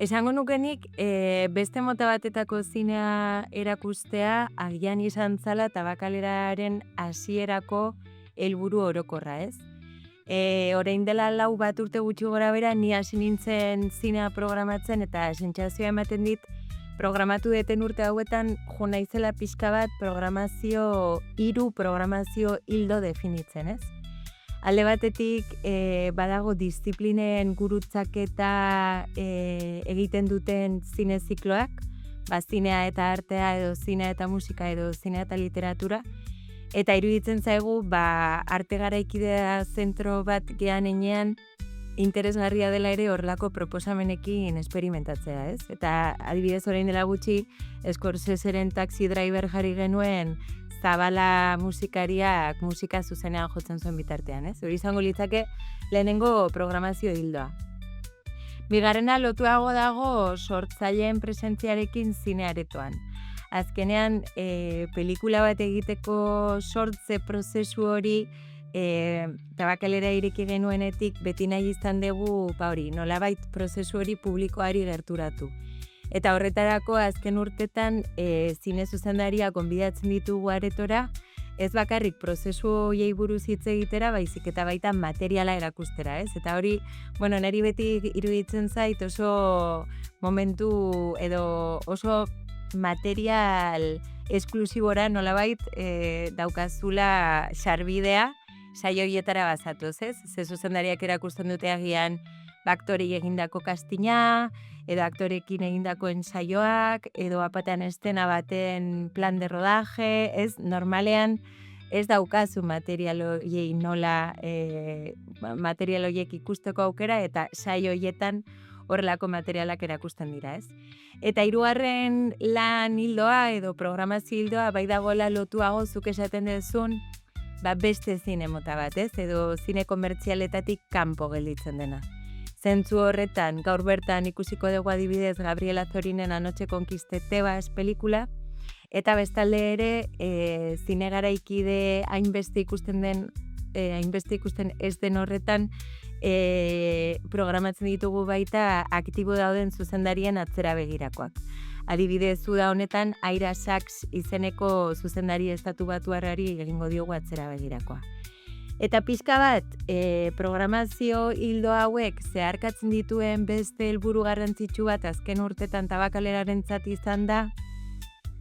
Esango nukenik, beste mota batetako zinea erakustea agian izan zala Tabakaleraren hasierako helburu orokorra, ez? Orain dela 4 urte gutxi gorabehera ni hasi nintzen zinea programatzen eta sentsazioa ematen dit programatu deten urte hauetan jo naizela pixka bat hiru programazio hildo definitzen, ez? Alde batetik badago disiplinen gurutzaketa egiten duten zine zikloak, zinea eta artea edo zinea eta musika edo zinea eta literatura, eta iruditzen zaigu arte garaikidea zentro bat gean enean interesgarria dela ere horrelako proposamenekin esperimentatzea, ez? Eta adibidez orain dela gutxi Scorseseren Taxi Driver jarri genuen Zabala musikariak musika zuzenean jotzen zuen bitartean, ez? Hori izango litzake lehenengo programazio hildoa. Bigarrena lotuago dago sortzaileen presentziarekin zine aretoan. Azkenean, pelikula bat egiteko sortze prozesu hori Tabakalera ireki genuenetik beti nahi izan dugu, nolabait prozesu hori publikoari gerturatu. Eta horretarako azken urtetan zine zuzendaria gonbidatzen ditugu aretora, ez bakarrik prozesu horiei buruz hitz egitera, baizik eta baita materiala erakustera, ez? Eta hori, niri beti iruditzen zait oso momentu edo oso material esklusibora nolabait daukazula sarbidea saio horietara bazatuz, ez? Ze zuzendariak erakusten dute agian aktorei egindako kastina, edo aktorekin egindako ensaioak, edo apatean estena baten plan de rodaje, ez? Normalean ez daukazu material horiei nola material horiek ikusteko aukera, eta saio horietan horrelako materialak erakusten dira, ez? Eta 3. lan hildoa edo programazio hildoa bai dagoela lotuago zuk esaten duzun beste zine mota bat, ez? Edo zine komertzialetatik kanpo gelditzen dena. Zentzu horretan, gaur bertan ikusiko dugu adibidez Gabriela Zorinen Anoche Conquisté Tebas pelikula, eta bestalde ere zine garaikide hainbeste ikusten ez den horretan programatzen ditugu baita aktibo dauden zuzendarien atzera begirakoak. Adibidez, da honetan Ira Sachs izeneko zuzendari estatu batuarrari egingo diogu atzera begirakoa. Eta pixka bat, programazio hildo hauek zeharkatzen dituen beste helburu garrantzitsu bat azken urtetan Tabakalerarentzat izan da,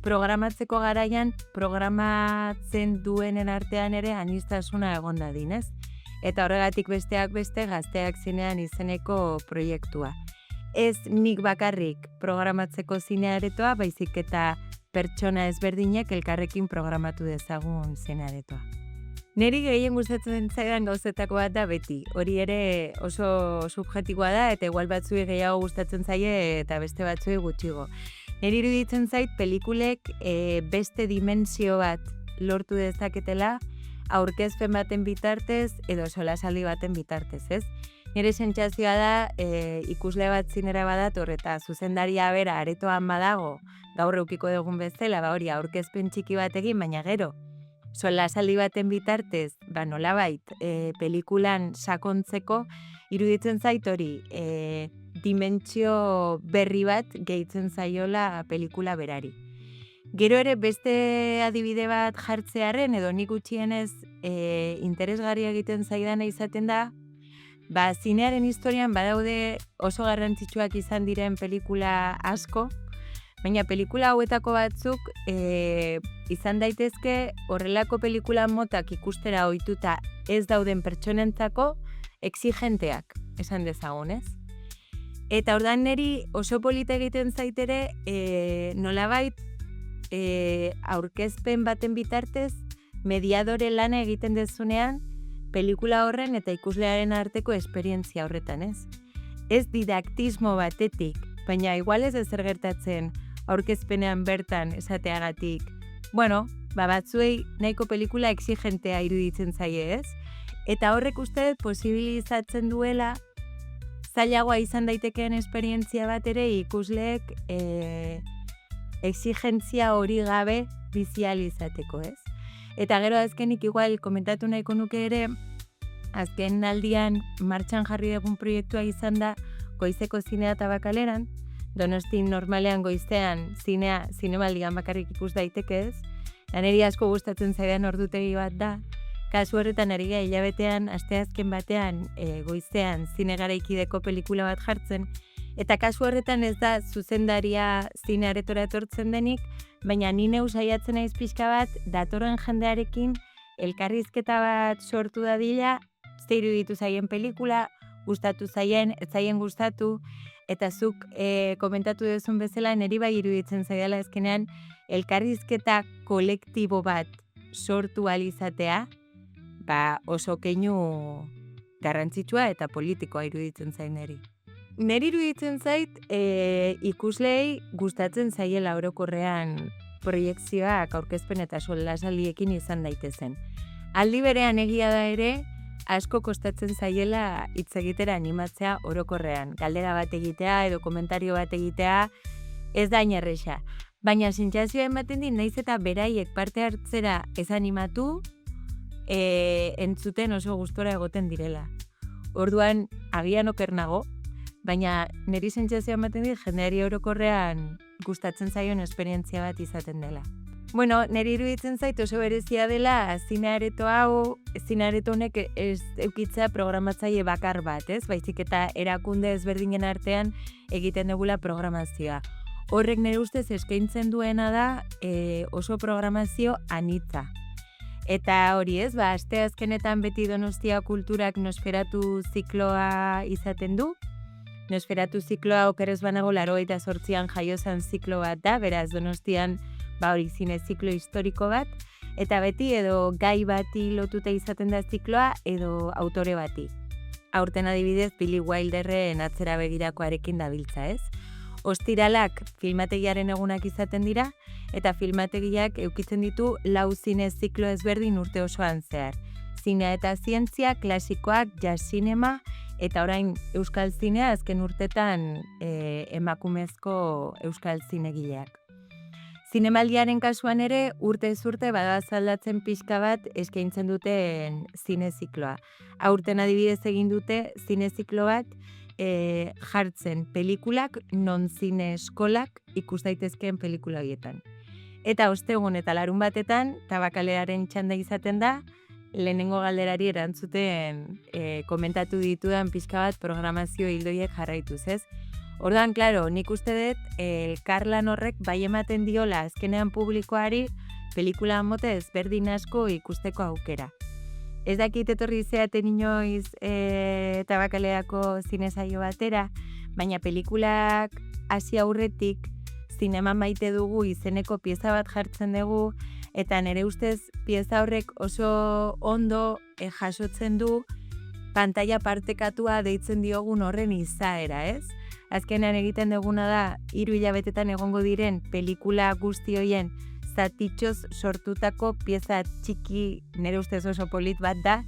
programatzeko garaian, programatzen duenen artean ere aniztasuna egon dadin, ez? Eta horregatik besteak beste Gazteak Zinean izeneko proiektua. Ez nik bakarrik programatzeko zine aretoa, baizik eta pertsona ezberdinek elkarrekin programatu dezagun zine aretoa. Neri gehien gustatzen zaidan gauzetako bat da beti. Hori ere oso subjektiboa da eta igual batzuei gehiago gustatzen zaie eta beste batzuei gutxigo. Neri iruditzen zait pelikulek beste dimensio bat lortu dezaketela aurkezpen baten bitartez edo solasaldi baten bitartez, ez? Nire sentsazioa da ikusle bat zinera badator eta zuzendaria bera aretoan badago, gaur eukiko dugun bezala, hori aurkezpen txiki bat egin, baina gero solasaldi baten bitartez, nolabait, pelikulan sakontzeko, iruditzen zait hori, dimentsio berri bat gehitzen zaiola pelikula berari. Gero ere beste adibide bat jartzearen, edo nik gutxienez interesgarria egiten zaidana izaten da, zinearen historian badaude oso garrantzitsuak izan diren pelikula asko, baina pelikula hauetako batzuk izan daitezke horrelako pelikula motak ikustera ohituta ez dauden pertsonentzako exigenteak, esan dezagun, ez? Eta ordan neri oso polita egiten zaitere nolabait aurkezpen baten bitartez mediadore lana egiten dezunean pelikula horren eta ikuslearen arteko esperientzia horretan, ez? Ez didaktismo batetik, baina igual ez ezer gertatzen aurkezpenean bertan esateagatik. Batzuei nahiko pelikula exigentea iruditzen zaie, ez? Eta horrek uste posibilizatzen duela zailagoa izan daitekeen esperientzia bat ere ikusleek exigentzia hori gabe bizializateko, ez? Eta gero azkenik igual komentatu nahiko nuke ere, azken aldian martxan jarri dugun proiektua izan da Goizeko Zinea Tabakaleran, Donostin normalean goizean zinemaldian bakarrik ikus daiteke ez, eta niri asko gustatzen zaidan ordutegi bat da. Kasu horretan ari gara hilabetean, asteazken batean goizean zine garaikideko pelikula bat jartzen, eta kasu horretan ez da zuzendaria zine aretora etortzen denik, baina ni neu saiatzen naiz pixka bat datorren jendearekin elkarrizketa bat sortu dadila, ze iruditu zaien pelikula, gustatu zaien, ez zaien gustatu, eta zuk komentatu duzun bezala niri bai iruditzen zaidala ezkenean elkarrizketa kolektibo bat sortu alizatea, oso keinu garrantzitsua eta politikoa iruditzen zain niri. Neri iruditzen zait ikuslei gustatzen zaiela orokorrean proiekzioak aurkezpen eta solasaldiekin izan daitezen. Aldi berean egia da ere, asko kostatzen zaiela hitz egitera animatzea orokorrean. Galdera bat egitea edo komentario bat egitea ez da hain erresa. Baina sentsazioa ematen dit naiz eta beraiek parte hartzera ez animatu, entzuten oso gustora egoten direla. Orduan agian oker nago, baina niri sentsazioa ematen dit jendeari orokorrean gustatzen zaion esperientzia bat izaten dela. Bueno, niri iruditzen zait oso berezia dela zine areto hau, zine areto honek ez eukitzea programatzaile bakar bat, ez? Baizik eta erakunde ezberdinen artean egiten dugula programazioa. Horrek nire ustez eskaintzen duena da oso programazio anitza. Eta hori ez, asteazkenetan beti Donostia Kulturak Nosferatu zikloa izaten du. Nosferatu zikloa okerez banago 88an jaiozan ziklo bat da, beraz Donostian hori zine ziklo historiko bat, eta beti edo gai bati lotuta izaten da zikloa edo autore bati. Aurten adibidez Billy Wilderren Atzera begirakoarekin dabiltza, ez? Ostiralak filmategiaren egunak izaten dira, eta filmategiak eukitzen ditu 4 zine ziklo ezberdin urte osoan zehar. Zinea eta zientzia, klasikoak, jazz zinema, eta orain euskal zinea azken urtetan emakumezko euskal zinegileak. Zinemaldiaren kasuan ere, urtez urte badaz aldatzen pixka bat eskaintzen duten zine zikloa. Aurten adibidez egin dute zine ziklo bat jartzen pelikulak non zine eskolak ikus daitezkeen pelikula horietan. Eta ostegun eta larun batetan, Tabakaleraren txanda izaten da, lehenengo galderari erantzuten komentatu ditudan pixka bat programazio hildoiek jarraituz, ez? Orduan, klaro, nik uste dut elkarlan horrek bai ematen diola azkenean publikoari pelikula mote ezberdin asko ikusteko aukera. Ez dakit etorri zeaten inoiz Tabakaleako zinesaio batera, baina pelikulak hasi aurretik zinema maite dugu izeneko pieza bat jartzen dugu, eta nire ustez pieza horrek oso ondo jasotzen du pantaila partekatua deitzen diogun horren izaera, ez? Azkenean egiten duguna da 3 hilabetetan egongo diren pelikula guzti horien zatitxoz sortutako pieza txiki nire ustez oso polit bat da,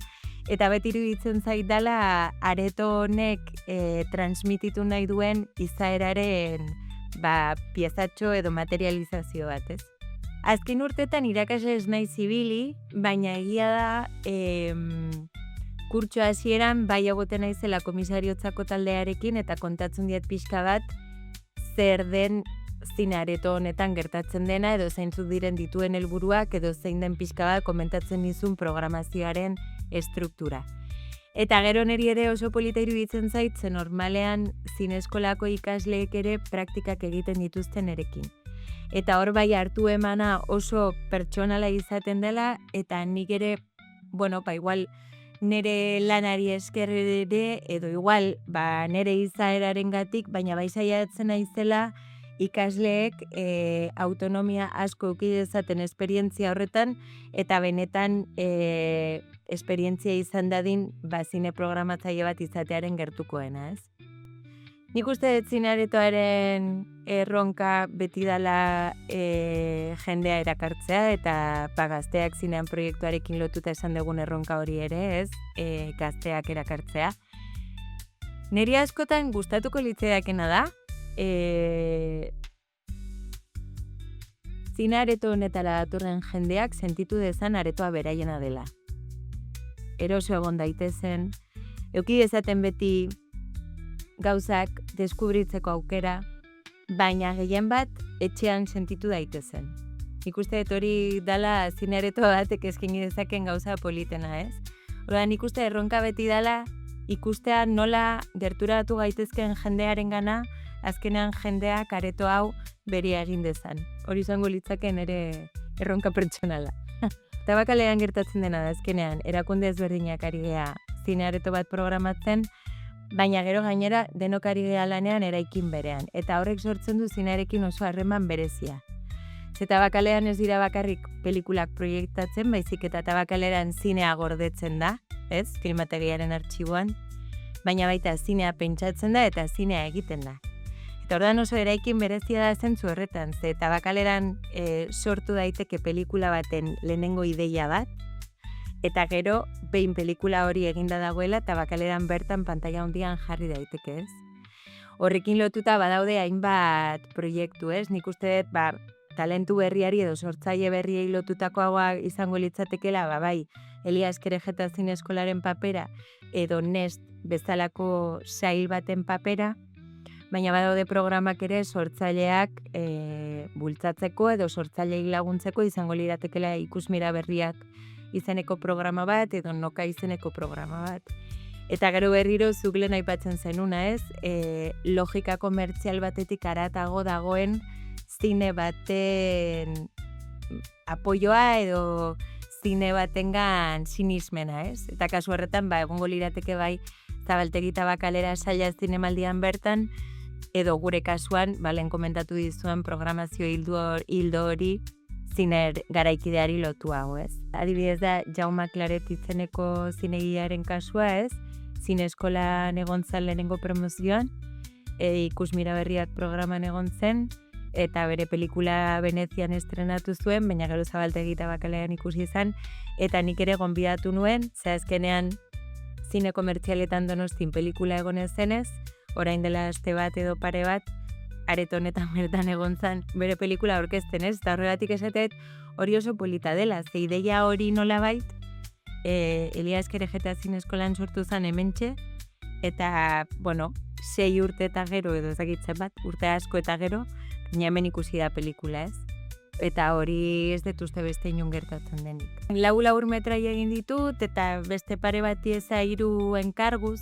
eta beti iruditzen zaidala areto honek transmititu nahi duen izaeraren piezatxo edo materializazio bat, ez? Azken urtetan irakasle ez naiz ibili, baina egia da kurtso hasieran bai egoten naizela komisariotzako taldearekin eta kontatzen diet pixka bat zer den zine areto honetan gertatzen dena edo zeintzuk diren dituen helburuak edo zein den pixka bat komentatzen nizun programazioaren estruktura. Eta gero niri ere oso polita iruditzen zait, ze normalean zine eskolako ikasleek ere praktikak egiten dituzten erekin. Eta hor bai hartu emana oso pertsonala izaten dela, eta nik ere, igual nire lanari esker ere, edo igual nire izaerarengatik, baina bai saiatzen naizela ikasleek autonomia asko eduki dezaten esperientzia horretan, eta benetan esperientzia izan dadin zine programatzaile bat izatearen gertukoena, ez? Nik uste dut zine aretoaren erronka beti dela jendea erakartzea, eta gazteak zinean proiektuarekin lotuta esan dugun erronka hori ere, ez? Gazteak erakartzea. Niri askotan gustatuko litzaidakena da, zine areto honetara datorren jendeak sentitu dezan aretoa beraiena dela. Eroso egon daitezen, eduki dezaten beti gauzak deskubritzeko aukera, baina gehien bat etxean sentitu daitezen. Nik uste dut hori dala zineareto batek eskaini dezaken gauza politena, ez? Orduan, nik uste erronka beti dala ikustea nola gerturatu gaitezken jendearen gana, azkenean jendeak areto hau beria egin dezan. Hori izango litzaken ere erronka pertsonala. Tabakalean gertatzen dena da azkenean, erakunde ezberdinak ari gea zineareto bat programatzen, baina gero gainera denok ari gea lanean eraikin berean. Eta horrek sortzen du zinearekin oso harreman berezia. Ze Tabakalean ez dira bakarrik pelikulak proiektatzen, baizik eta Tabakaleran zinea gordetzen da, ez? Filmategiaren artxiboan, baina baita zinea pentsatzen da eta zinea egiten da. Eta ordan oso eraikin berezia da zentzu horretan, ze Tabakaleran sortu daiteke pelikula baten lehenengo ideia bat, eta gero behin pelikula hori eginda dagoela Tabakaleran bertan pantaila handian jarri daiteke, ez? Horrekin lotuta badaude hainbat proiektu, ez? Nik uste dut, talentu berriari edo sortzaile berriei lotutakoa izango litzatekela, bai, Elias Kerejeta Zineskolaren papera edo Nest bezalako sail baten papera, baina badaude programak ere sortzaileak bultzatzeko edo sortzailei laguntzeko izango liratekela ikusmira berriak izeneko programa bat edo noka izeneko programa bat. Eta gero berriro zuk lehen aipatzen zenuna, ez? Logika komertzial batetik haratago dagoen zine baten apoioa edo zine batengan sinismena, ez? Eta kasu horretan, egongo lirateke bai Zabaltegi Tabakalera saila zinemaldian bertan, edo gure kasuan, lehen komentatu dizuen programazio hildo hori ziner garaikideari lotuago, ez? Adibidez da, Jaume Claret izeneko zinegilearen kasua, ez? Zineskolan egon zen lehenengo promozioan, ikusmira berriak programan egon zen, eta bere pelikula Venezian estrenatu zuen, baina gero Zabaltegi Tabakalean ikusi izan, eta nik ere gonbidatu nuen, ze azkenean zine komertzialetan Donostin pelikula egonez zenez, orain dela aste bat edo pare bat, areto honetan bertan egon zen bere pelikula aurkezten, ez? Eta horregatik esatet hori oso polita dela, ze ideia hori nolabait, Elias Kerejeta Zineskolan sortu zen hementxe, eta, 6 urte eta gero, edo ezagitzen bat, urte asko eta gero, baina hemen ikusi da pelikula, ez? Eta hori ez dut uste beste inon gertatzen denik. Labur metrai egin ditut, eta beste pare bati eza 3 enkarguz,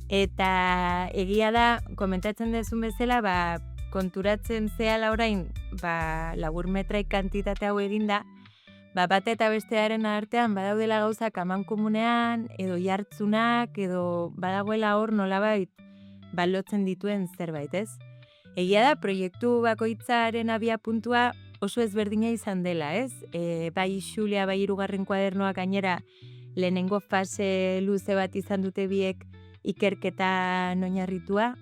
eta egia da, komentatzen dezun bezala, konturatzen zehala orain, labur metrai kantitate hau eginda, bate eta bestearen artean badaudela gauzak amankomunean, edo jartzunak, edo badagoela hor nolabait balotzen dituen zerbait, ez? Egia da, proiektu bakoitzaren abia puntua oso ezberdina izan dela, ez? Bai Xulia, bai 3. kuadernoak gainera lehenengo fase luze bat izan dute biek ikerketa oinarritua.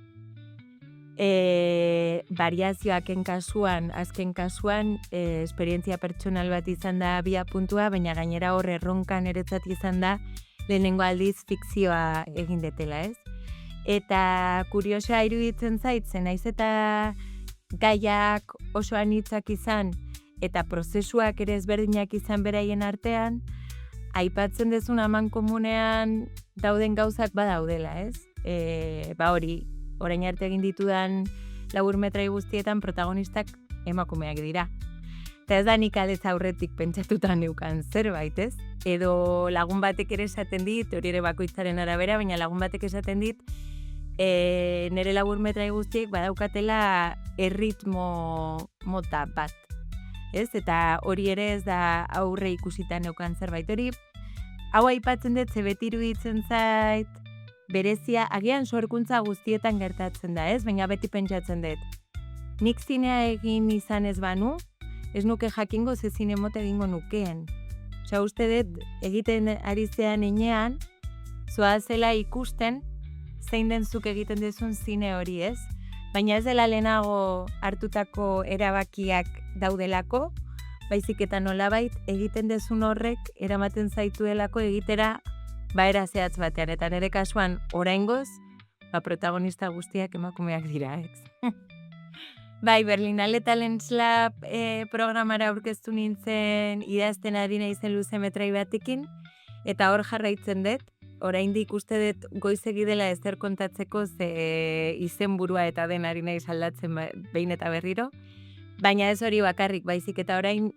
Variazioaken kasuan, azken kasuan, esperientzia pertsonal bat izan da abia puntua, baina gainera hor erronkan eretzat izan da lehenengo aldiz fikzioa egin detela, ez? Eta kuriosa iruditzen zaitzen, naiz eta gaiak oso anitzak izan eta prozesuak ere ezberdinak izan beraien artean, aipatzen dezun amankomunean dauden gauzak badaudela, ez? Hori, orain arte egin ditudan labur metrai guztietan protagonistak emakumeak dira. Eta ez da nik aldez aurretik pentsatuta neukan zerbait, ez? Edo lagun batek ere esaten dit, hori ere bakoitzaren arabera, baina lagun batek esaten dit, nire labur metrai guztiek badaukatela erritmo mota bat. Ez? Eta hori ere ez da aurre ikusita neukan zerbait. Hori, hau aipatzen dut, ze beti iruditzen zait, berezia, agian sorkuntza guztietan gertatzen da, ez? Baina beti pentsatzen dut. Nik zinea egin izan ez banu, ez nuke jakingo ze zine mota egingo nukeen. Osa, uste dut, egiten ari zean enean, zoazela ikusten, zein den zuk egiten dezun zine hori, ez? Baina ez dela lehenago hartutako erabakiak daudelako, baizik eta nolabait egiten dezun horrek eramaten zaituelako egitera era zehatz batean. Eta nire kasuan oraingoz, protagonista guztiak emakumeak dira, ez? Bai, Berlinale Talents Lab programara aurkeztu nintzen idazten ari naizen luze metrai batekin, eta hor jarraitzen dut, oraindik uste dut goizegi dela ezer kontatzeko ze izenburua eta den ari naiz aldatzen behin eta berriro. Baina ez hori bakarrik, baizik eta orain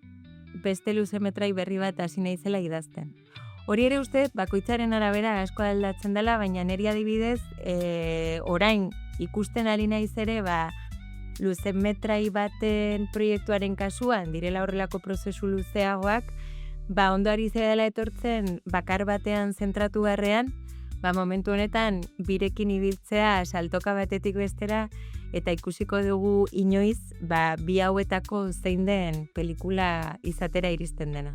beste luzemetrai berri bat hasi naizela idazten. Hori ere uste dut bakoitzaren arabera asko aldatzen dela, baina niri adibidez orain ikusten ari naiz ere luzemetrai baten proiektuaren kasuan direla horrelako prozesu luzeagoak, ondo ari zela etortzen bakar batean zentratu garrean, momentu honetan birekin ibiltzea saltoka batetik bestera eta ikusiko dugu inoiz bi hauetako zein den pelikula izatera iristen dena.